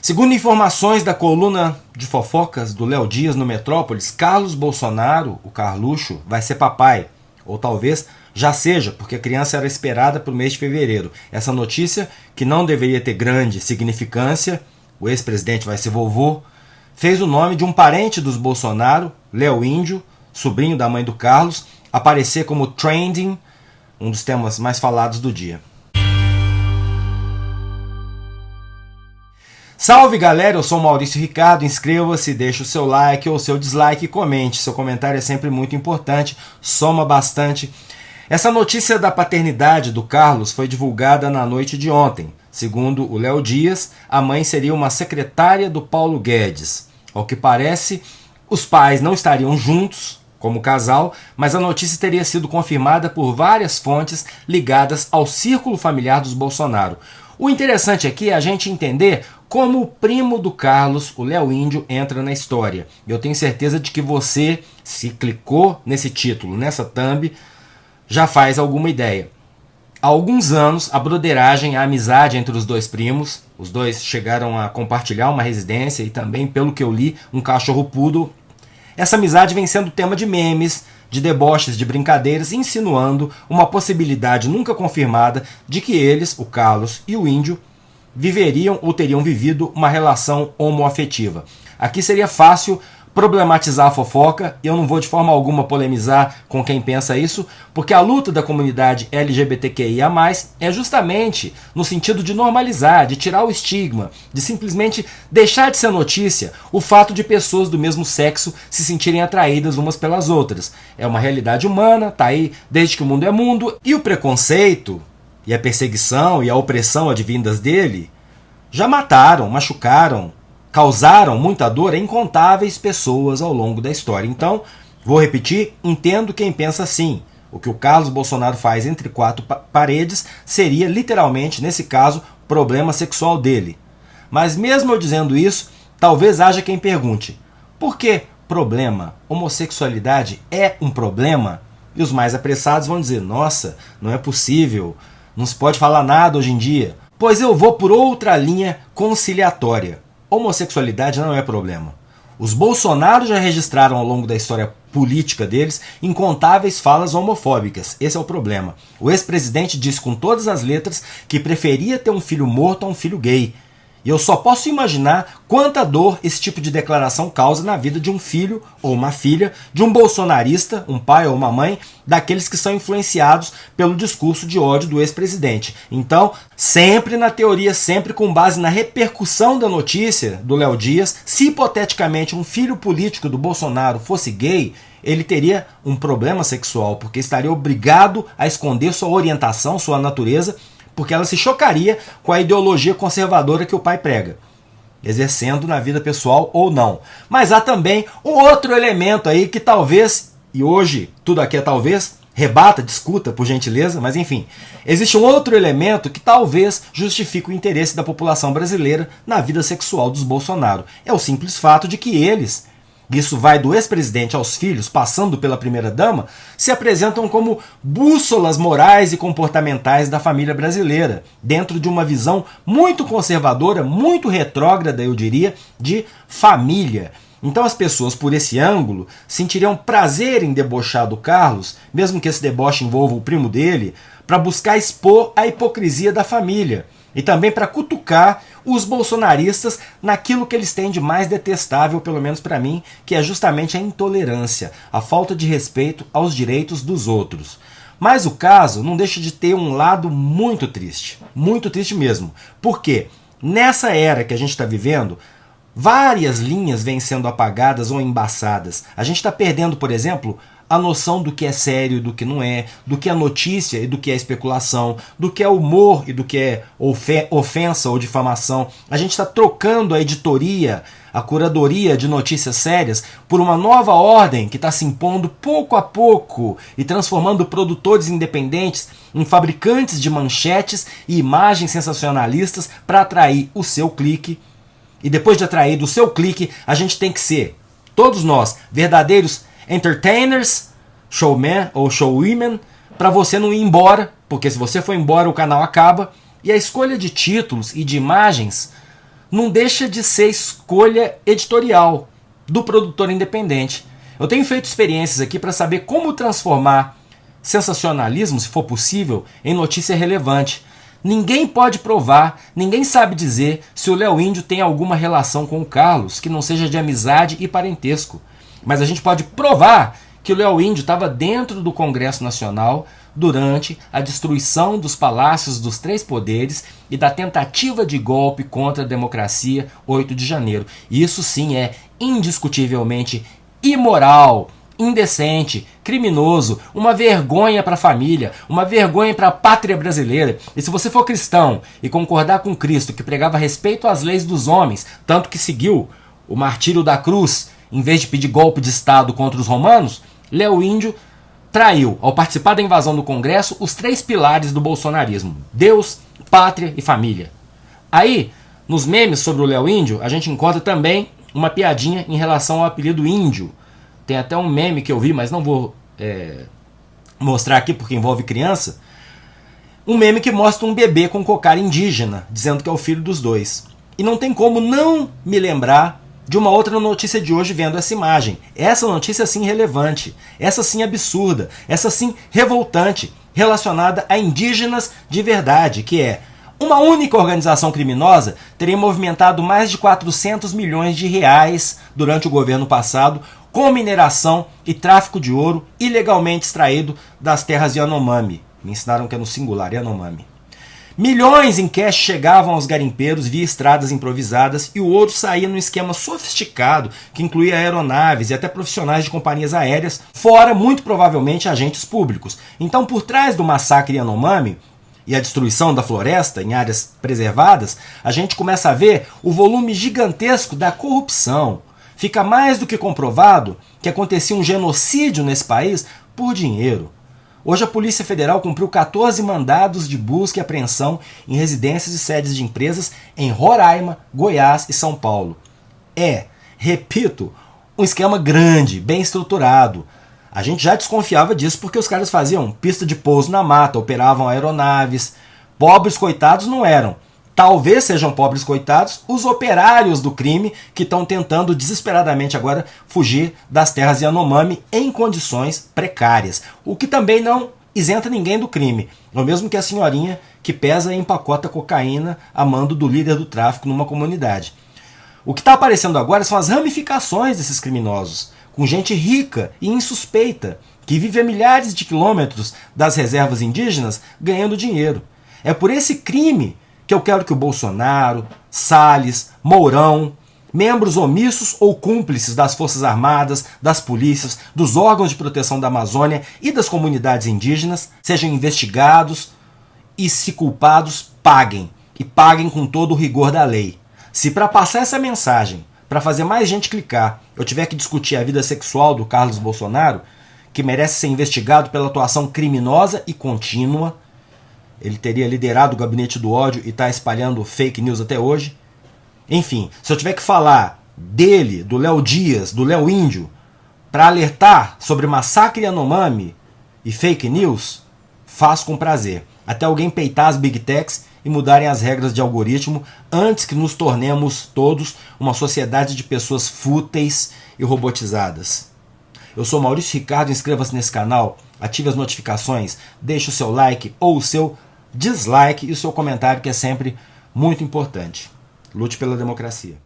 Segundo informações da coluna de fofocas do Léo Dias no Metrópolis, Carlos Bolsonaro, o Carluxo, vai ser papai. Ou talvez já seja, porque a criança era esperada para o mês de fevereiro. Essa notícia, que não deveria ter grande significância, o ex-presidente vai ser vovô, fez o nome de um parente dos Bolsonaro, Léo Índio, sobrinho da mãe do Carlos, aparecer como trending, um dos temas mais falados do dia. Salve galera, eu sou o Maurício Ricardo, inscreva-se, deixe o seu like ou o seu dislike e comente, seu comentário é sempre muito importante, soma bastante. Essa notícia da paternidade do Carlos foi divulgada na noite de ontem. Segundo o Léo Dias, a mãe seria uma secretária do Paulo Guedes. Ao que parece, os pais não estariam juntos como casal, mas a notícia teria sido confirmada por várias fontes ligadas ao círculo familiar dos Bolsonaro. O interessante aqui é a gente entender como o primo do Carlos, o Léo Índio, entra na história. Eu tenho certeza de que você, se clicou nesse título, nessa thumb, já faz alguma ideia. Há alguns anos, a broderagem, a amizade entre os dois primos, os dois chegaram a compartilhar uma residência e também, pelo que eu li, um cachorro poodle. Essa amizade vem sendo tema de memes, de deboches, de brincadeiras, insinuando uma possibilidade nunca confirmada de que eles, o Carlos e o Índio, viveriam ou teriam vivido uma relação homoafetiva. Aqui seria fácil problematizar a fofoca, e eu não vou de forma alguma polemizar com quem pensa isso, porque a luta da comunidade LGBTQIA+, é justamente no sentido de normalizar, de tirar o estigma, de simplesmente deixar de ser notícia o fato de pessoas do mesmo sexo se sentirem atraídas umas pelas outras. É uma realidade humana, tá aí desde que o mundo é mundo, e o preconceito, e a perseguição e a opressão advindas dele já mataram, machucaram, causaram muita dor a incontáveis pessoas ao longo da história. Então, vou repetir, entendo quem pensa assim. O que o Carlos Bolsonaro faz entre quatro paredes seria, literalmente, nesse caso, problema sexual dele. Mas mesmo eu dizendo isso, talvez haja quem pergunte: por que problema? Homossexualidade é um problema? E os mais apressados vão dizer: nossa, não é possível, não se pode falar nada hoje em dia. Pois eu vou por outra linha conciliatória. Homossexualidade não é problema. Os Bolsonaro já registraram ao longo da história política deles incontáveis falas homofóbicas. Esse é o problema. O ex-presidente disse com todas as letras que preferia ter um filho morto a um filho gay. E eu só posso imaginar quanta dor esse tipo de declaração causa na vida de um filho ou uma filha, de um bolsonarista, um pai ou uma mãe, daqueles que são influenciados pelo discurso de ódio do ex-presidente. Então, sempre na teoria, sempre com base na repercussão da notícia do Léo Dias, se hipoteticamente um filho político do Bolsonaro fosse gay, ele teria um problema sexual, porque estaria obrigado a esconder sua orientação, sua natureza, porque ela se chocaria com a ideologia conservadora que o pai prega, exercendo na vida pessoal ou não. Mas há também um outro elemento aí que talvez, e hoje tudo aqui é talvez, rebata, discuta por gentileza, mas enfim, existe um outro elemento que talvez justifique o interesse da população brasileira na vida sexual dos Bolsonaro. É o simples fato de que eles, isso vai do ex-presidente aos filhos, passando pela primeira-dama, se apresentam como bússolas morais e comportamentais da família brasileira, dentro de uma visão muito conservadora, muito retrógrada, eu diria, de família. Então as pessoas, por esse ângulo, sentiriam prazer em debochar do Carlos, mesmo que esse deboche envolva o primo dele, para buscar expor a hipocrisia da família. E também para cutucar os bolsonaristas naquilo que eles têm de mais detestável, pelo menos para mim, que é justamente a intolerância, a falta de respeito aos direitos dos outros. Mas o caso não deixa de ter um lado muito triste mesmo. Porque nessa era que a gente está vivendo, várias linhas vêm sendo apagadas ou embaçadas. A gente está perdendo, por exemplo, a noção do que é sério e do que não é, do que é notícia e do que é especulação, do que é humor e do que é ofensa ou difamação. A gente está trocando a editoria, a curadoria de notícias sérias por uma nova ordem que está se impondo pouco a pouco e transformando produtores independentes em fabricantes de manchetes e imagens sensacionalistas para atrair o seu clique. E depois de atrair o seu clique, a gente tem que ser, todos nós, verdadeiros entertainers, showmen ou showwomen, para você não ir embora, porque se você for embora o canal acaba. E a escolha de títulos e de imagens não deixa de ser escolha editorial do produtor independente. Eu tenho feito experiências aqui para saber como transformar sensacionalismo, se for possível, em notícia relevante. Ninguém pode provar, ninguém sabe dizer se o Léo Índio tem alguma relação com o Carlos, que não seja de amizade e parentesco. Mas a gente pode provar que o Léo Índio estava dentro do Congresso Nacional durante a destruição dos palácios dos três poderes e da tentativa de golpe contra a democracia 8 de janeiro. Isso sim é indiscutivelmente imoral, indecente, criminoso, uma vergonha para a família, uma vergonha para a pátria brasileira. E se você for cristão e concordar com Cristo, que pregava respeito às leis dos homens, tanto que seguiu o martírio da cruz, em vez de pedir golpe de Estado contra os romanos, Léo Índio traiu, ao participar da invasão do Congresso, os três pilares do bolsonarismo: Deus, pátria e família. Aí, nos memes sobre o Léo Índio, a gente encontra também uma piadinha em relação ao apelido Índio. Tem até um meme que eu vi, mas não vou mostrar aqui porque envolve criança. Um meme que mostra um bebê com cocar indígena, dizendo que é o filho dos dois. E não tem como não me lembrar de uma outra notícia de hoje vendo essa imagem. Essa notícia sim relevante, essa sim absurda, essa sim revoltante, relacionada a indígenas de verdade, que é: uma única organização criminosa teria movimentado mais de 400 milhões de reais durante o governo passado com mineração e tráfico de ouro ilegalmente extraído das terras Yanomami. Me ensinaram que é no singular, Yanomami. Milhões em cash chegavam aos garimpeiros via estradas improvisadas e o ouro saía num esquema sofisticado que incluía aeronaves e até profissionais de companhias aéreas, fora muito provavelmente agentes públicos. Então, por trás do massacre Yanomami e a destruição da floresta em áreas preservadas, a gente começa a ver o volume gigantesco da corrupção. Fica mais do que comprovado que acontecia um genocídio nesse país por dinheiro. Hoje a Polícia Federal cumpriu 14 mandados de busca e apreensão em residências e sedes de empresas em Roraima, Goiás e São Paulo. Repito, um esquema grande, bem estruturado. A gente já desconfiava disso porque os caras faziam pista de pouso na mata, operavam aeronaves. Pobres coitados não eram. Talvez sejam pobres coitados os operários do crime que estão tentando desesperadamente agora fugir das terras Yanomami em condições precárias. O que também não isenta ninguém do crime. É o mesmo que a senhorinha que pesa e empacota cocaína a mando do líder do tráfico numa comunidade. O que está aparecendo agora são as ramificações desses criminosos, com gente rica e insuspeita, que vive a milhares de quilômetros das reservas indígenas ganhando dinheiro. É por esse crime que eu quero que o Bolsonaro, Salles, Mourão, membros omissos ou cúmplices das Forças Armadas, das polícias, dos órgãos de proteção da Amazônia e das comunidades indígenas sejam investigados e, se culpados, paguem. E paguem com todo o rigor da lei. Se para passar essa mensagem, para fazer mais gente clicar, eu tiver que discutir a vida sexual do Carlos Bolsonaro, que merece ser investigado pela atuação criminosa e contínua, ele teria liderado o gabinete do ódio e está espalhando fake news até hoje. Enfim, se eu tiver que falar dele, do Léo Dias, do Léo Índio, para alertar sobre massacre Yanomami e fake news, faço com prazer. Até alguém peitar as big techs e mudarem as regras de algoritmo antes que nos tornemos todos uma sociedade de pessoas fúteis e robotizadas. Eu sou Maurício Ricardo, inscreva-se nesse canal, ative as notificações, deixe o seu like ou o seu dislike e o seu comentário, que é sempre muito importante. Lute pela democracia.